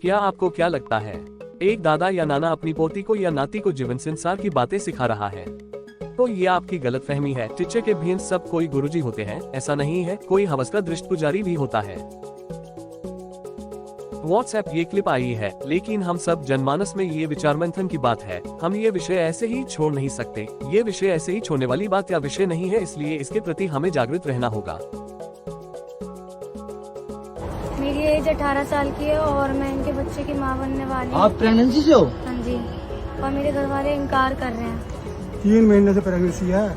क्या आपको क्या लगता है, एक दादा या नाना अपनी पोती को या नाती को जीवन संसार की बातें सिखा रहा है? तो ये आपकी गलतफहमी है। टीचर के भी सब कोई गुरुजी होते हैं, ऐसा नहीं है। कोई हवस का दृष्ट पुजारी भी होता है। व्हाट्सएप ये क्लिप आई है, लेकिन हम सब जनमानस में ये विचार मंथन की बात है। हम ये विषय ऐसे ही छोड़ नहीं सकते। ये विषय ऐसे ही छोड़ने वाली बात या विषय नहीं है, इसलिए इसके प्रति हमें जागृत रहना होगा। मेरी एज 18 साल की है और मैं इनके बच्चे की माँ बनने वाली हूँ। आप प्रेगनेंसी से हो? हाँ जी। और मेरे घर वाले इनकार कर रहे हैं। 3 महीने से प्रेगनेंसी है।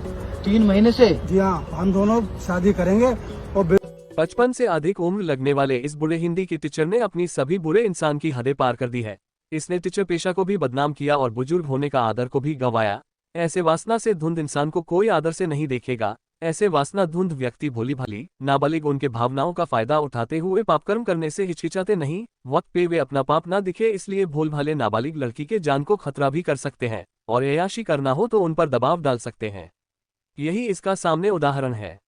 3 महीने से? जी हाँ, हम दोनों शादी करेंगे। और 55 से अधिक उम्र लगने वाले इस बुरे हिंदी के टीचर ने अपनी सभी बुरे इंसान की हदें पार कर दी है। इसने टीचर पेशा को भी बदनाम किया और बुजुर्ग होने का आदर को भी गंवाया। ऐसे वासना से धुंध इंसान को कोई आदर से नहीं देखेगा। ऐसे वासना धुंध व्यक्ति भोली भाली नाबालिग उनके भावनाओं का फायदा उठाते हुए पापकर्म करने से हिचकिचाते नहीं। वक्त पे वे अपना पाप ना दिखे, इसलिए भोल भाले नाबालिग लड़की के जान को खतरा भी कर सकते हैं और अय्याशी करना हो तो उन पर दबाव डाल सकते हैं। यही इसका सामने उदाहरण है।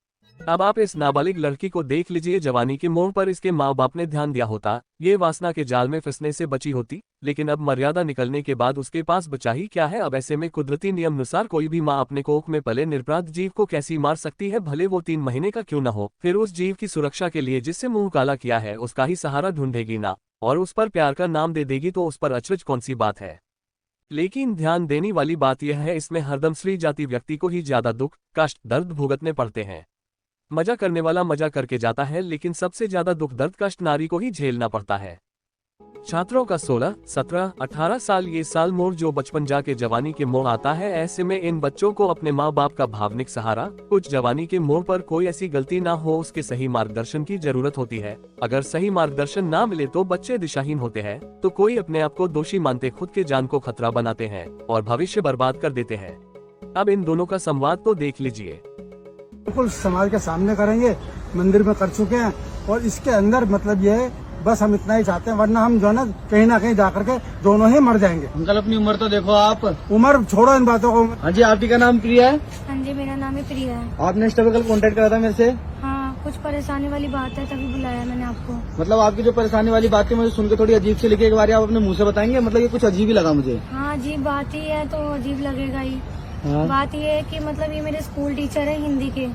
अब आप इस नाबालिग लड़की को देख लीजिए। जवानी के मोड़ पर इसके माँ बाप ने ध्यान दिया होता, ये वासना के जाल में फंसने से बची होती। लेकिन अब मर्यादा निकलने के बाद उसके पास बचा ही क्या है। अब ऐसे में कुदरती नियम अनुसार कोई भी माँ अपने कोख में पले निरपराध जीव को कैसी मार सकती है, भले वो 3 महीने का क्यों न हो। फिर उस जीव की सुरक्षा के लिए जिससे मुंह काला किया है उसका ही सहारा ढूंढेगी ना, और उस पर प्यार का नाम दे देगी, तो उस पर अचरज कौन सी बात है। लेकिन ध्यान देने वाली बात यह है, इसमें हरदम स्त्री जाति व्यक्ति को ही ज्यादा दुख कष्ट दर्द भुगतने पड़ते हैं। मजा करने वाला मजा करके जाता है, लेकिन सबसे ज्यादा दुख दर्द कष्ट नारी को ही झेलना पड़ता है। छात्रों का 16, 17, 18 साल ये साल मोड़ जो बचपन जाके जवानी के मोड़ आता है। ऐसे में इन बच्चों को अपने माँ बाप का भावनिक सहारा, कुछ जवानी के मोड़ पर कोई ऐसी गलती ना हो उसके सही मार्गदर्शन की जरूरत होती है। अगर सही मार्गदर्शन ना मिले तो बच्चे दिशाहीन होते हैं, तो कोई अपने आप को दोषी मानते खुद के जान को खतरा बनाते हैं और भविष्य बर्बाद कर देते हैं। अब इन दोनों का संवाद तो देख लीजिए। बिल्कुल समाज के सामने करेंगे, मंदिर में कर चुके हैं। और इसके अंदर मतलब ये है, बस हम इतना ही चाहते हैं, वरना हम जो है ना कहीं जाकर के दोनों ही मर जाएंगे। अंकल अपनी उम्र तो देखो आप। उम्र छोड़ो इन बातों को। हाँ जी, आपका नाम प्रिया है? हाँ जी, मेरा नाम है प्रिया है। आपने इस कल कॉन्टेक्ट करा था मेरे से? हाँ, कुछ परेशानी वाली बात है तभी बुलाया मैंने आपको। मतलब आपकी जो परेशानी वाली बात थी मुझे सुन के थोड़ी अजीब सी लगी। एक बार आप अपने मुंह से बताएंगे? मतलब ये कुछ अजीब ही लगा मुझे। हाँ, अजीब बात ही है तो अजीब लगेगा ही। हाँ? बात ये है कि मतलब ये मेरे स्कूल टीचर है हिंदी के,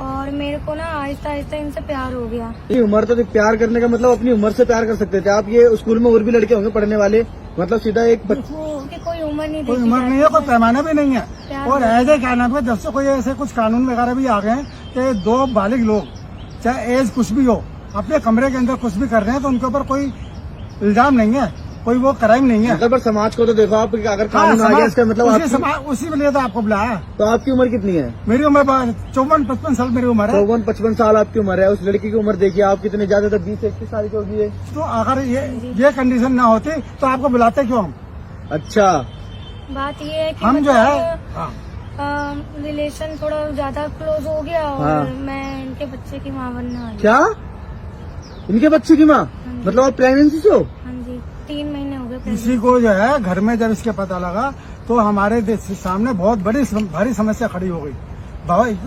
और मेरे को ना आहिस्ता आहिस्ता इनसे प्यार हो गया। ये उम्र तो प्यार करने का मतलब अपनी उम्र से प्यार कर सकते थे आप। ये स्कूल में और भी लड़के होंगे पढ़ने वाले, मतलब सीधा एक कि कोई उम्र नहीं, कोई उम्र नहीं है, कोई पैमाना भी नहीं है। और ऐसे क्या नाम है, जब से कोई ऐसे कुछ कानून वगैरह भी आ गए हैं कि 2 बालिग लोग चाहे एज कुछ भी हो अपने कमरे के अंदर कुछ भी कर रहे हैं तो उनके ऊपर कोई इल्जाम नहीं है, कोई वो क्राइम नहीं है। मतलब पर समाज को तो देखो आप, अगर कानून आ गया इसका मतलब उसी के लिए तो आपको बुलाया। तो आपकी उम्र कितनी है? मेरी उम्र 54-55 साल मेरी उम्र है। 54-55 साल आपकी उम्र है। उस लड़की की उम्र देखिए आप कितनी ज्यादा, 20-21 साल की होगी है। तो अगर ये कंडीशन ना होती तो आपको बुलाते क्यों हम? अच्छा, बात ये है कि हम जो है रिलेशन थोड़ा ज्यादा क्लोज हो गया और हाँ। मैं इनके बच्चे की माँ बनने वाली। क्या इनके बच्चे की माँ? मतलब आप प्रेगनेंसी से हो? हाँ जी, 3 महीने हो गए। इसी को जो है घर में जब इसके पता लगा तो हमारे सामने बहुत भारी समस्या खड़ी हो गई।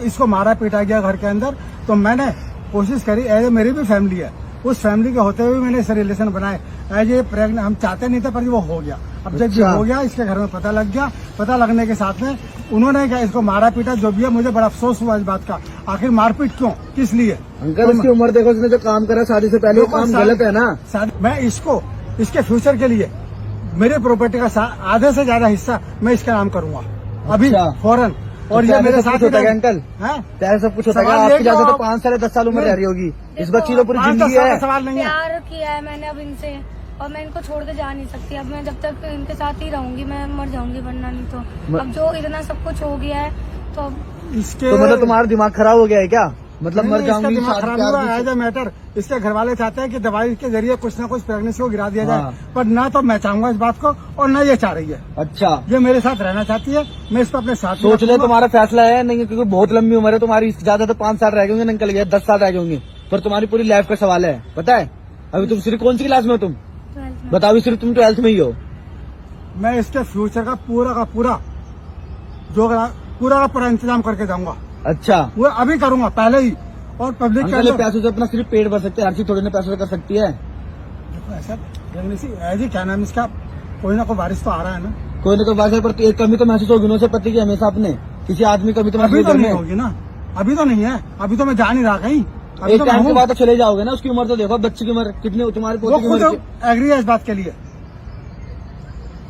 इसको मारा पीटा गया घर के अंदर। तो मैंने कोशिश करी, एज मेरी भी फैमिली है, उस फैमिली के होते हुए मैंने इसे रिलेशन बनाए। एज ए प्रेग्नेंट हम चाहते नहीं थे, पर वो हो गया। अब जब ये हो गया, इसके घर में पता लग गया। पता लगने के साथ में उन्होंने क्या इसको मारा पीटा जो भी है। मुझे बड़ा अफसोस हुआ इस बात का, आखिर मारपीट क्यों, किस लिए? अंकल इसकी उम्र देखो, इसने जो काम करा शादी से पहले, वो काम गलत है ना। मैं इसको इसके फ्यूचर के लिए मेरे प्रॉपर्टी का आधे से ज्यादा हिस्सा मैं इसका नाम करूंगा अभी फौरन। और ये मेरे साथ होता है अंकल, प्यार सब कुछ होता है। आपकी जैसे तो 5 साल 10 साल उम्र रह रही होगी, इस बच्ची तो पूरी जिंदगी है। सवाल नहीं है। प्यार किया है मैंने अब इनसे, और मैं इनको छोड़ के जा नहीं सकती। अब मैं जब तक इनके साथ ही रहूंगी मैं मर जाऊंगी, वरना नहीं तो। अब जो इतना सब कुछ हो गया है तो अब इसके मतलब तुम्हारा दिमाग खराब हो गया है क्या? मतलब मर जाऊंगी? एज ए मैटर इसके घर वाले चाहते हैं कि दवाई के जरिए कुछ ना कुछ प्रेगनेंसी को गिरा दिया जाए। पर ना तो मैं चाहूंगा इस बात को और ना ये चाह रही है। अच्छा, ये मेरे साथ रहना चाहती है, मैं इसको अपने साथ सोच ले। तुम्हारा फैसला है नहीं, क्योंकि बहुत लंबी उम्र है तुम्हारी। ज्यादा तो 5 साल रह गए होंगे, निकल गया 10 साल रह गए होंगे, पर तुम्हारी पूरी लाइफ का सवाल है, पता है? अभी तुम सिर्फ कौन सी क्लास में हो तुम? बताओ। सिर्फ तुम 12th में ही हो। मैं इसके फ्यूचर का पूरा इंतजाम करके जाऊंगा। अच्छा, वो अभी करूंगा, पहले ही। और पब्लिक के पैसों से अपना सिर्फ पेट भर सकते हैं, हर चीज थोड़ी ना पैसों से कर सकती है। देखो ऐसा देखने से ऐसे क्या नाम इसका, कोई ना कोई बारिश तो आ रहा है ना। कोई ना कोई बात है, पर एक कमी तो महसूस होगी ना उसे पति की हमेशा अपने, किसी आदमी कमी तो महसूस अभी तो होगी नहीं ना। होगी ना, अभी तो नहीं है, अभी तो मैं जा नहीं रहा कहीं। अभी एक तो टाइम के मैं बाद तो चले जाओगे ना, उसकी उम्र तो देखो, बच्चे की उम्र कितनी, तुम्हारे वो पोते की खुद उम्र एग्री है इस बात के लिए।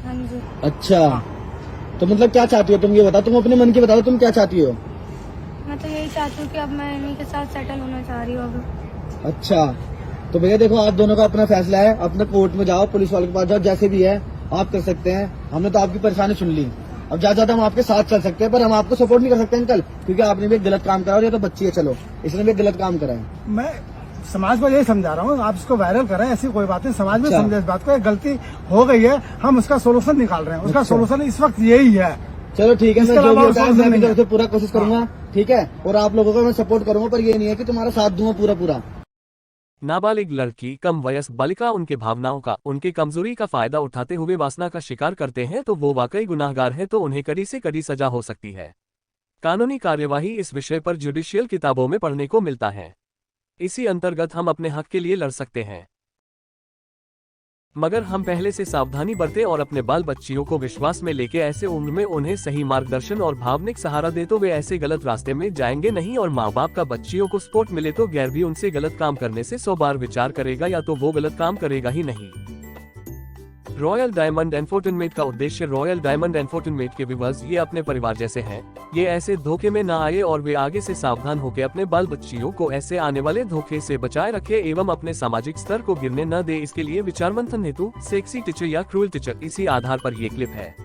हाँ जी। अच्छा, तो मतलब क्या चाहती हो तुम, ये बताओ, तुम अपने मन की बताओ, तुम क्या चाहती हो? मैं तो यही चाहती हूँ कि अब मैं इन्हीं के साथ सेटल होना चाह रही हूँ अब। अच्छा, तो भैया देखो, आप दोनों का अपना फैसला है, अपने कोर्ट में जाओ, पुलिस वाले के पास जाओ, जैसे भी है आप कर सकते हैं। हमने तो आपकी परेशानी सुन ली, अब ज्यादा हम आपके साथ चल सकते हैं, पर हम आपको सपोर्ट नहीं कर सकते अंकल, क्योंकि आपने भी एक गलत काम करा और ये तो बच्ची है, चलो इसने भी एक गलत काम करा है। मैं समाज को यही समझा रहा हूँ, आप इसको वायरल करें, ऐसी कोई बात नहीं, समाज में अच्छा। समझे इस बात को, एक गलती हो गई है, हम उसका सोल्यूशन निकाल रहे हैं, उसका अच्छा। सोल्यूशन इस वक्त यही है। चलो ठीक है, मैं इसके जो भी अलावा होता है और मैं नहीं अपनी है। तरफ से पूरा कोशिश करूंगा, ठीक है, और आप लोगों को मैं सपोर्ट करूंगा, पर ये नहीं है कि तुम्हारा साथ दूंगा पूरा पूरा। नाबालिग लड़की, कम वयस्क बालिका उनके भावनाओं का, उनकी कमजोरी का फायदा उठाते हुए वासना का शिकार करते हैं तो वो वाकई गुनाहगार है, तो उन्हें कड़ी से कड़ी सजा हो सकती है। कानूनी कार्यवाही इस विषय पर जुडिशियल किताबों में पढ़ने को मिलता है। इसी अंतर्गत हम अपने हक के लिए लड़ सकते हैं, मगर हम पहले से सावधानी बरतें और अपने बाल बच्चियों को विश्वास में लेके ऐसे उम्र में उन्हें सही मार्गदर्शन और भावनिक सहारा दे, तो वे ऐसे गलत रास्ते में जाएंगे नहीं। और माँ बाप का बच्चियों को सपोर्ट मिले तो गैर भी उनसे गलत काम करने से 100 बार विचार करेगा, या तो वो गलत काम करेगा ही नहीं। रॉयल डायमंड एंटरटेनमेंट का उद्देश्य रॉयल डायमंड एंटरटेनमेंट के व्यूअर्स ये अपने परिवार जैसे हैं, ये ऐसे धोखे में ना आए और वे आगे से सावधान होकर अपने बाल बच्चियों को ऐसे आने वाले धोखे से बचाए रखे एवं अपने सामाजिक स्तर को गिरने न दे। इसके लिए विचार मंथन हेतु सेक्सी टीचर या क्रूअल टीचर, इसी आधार पर ये क्लिप है।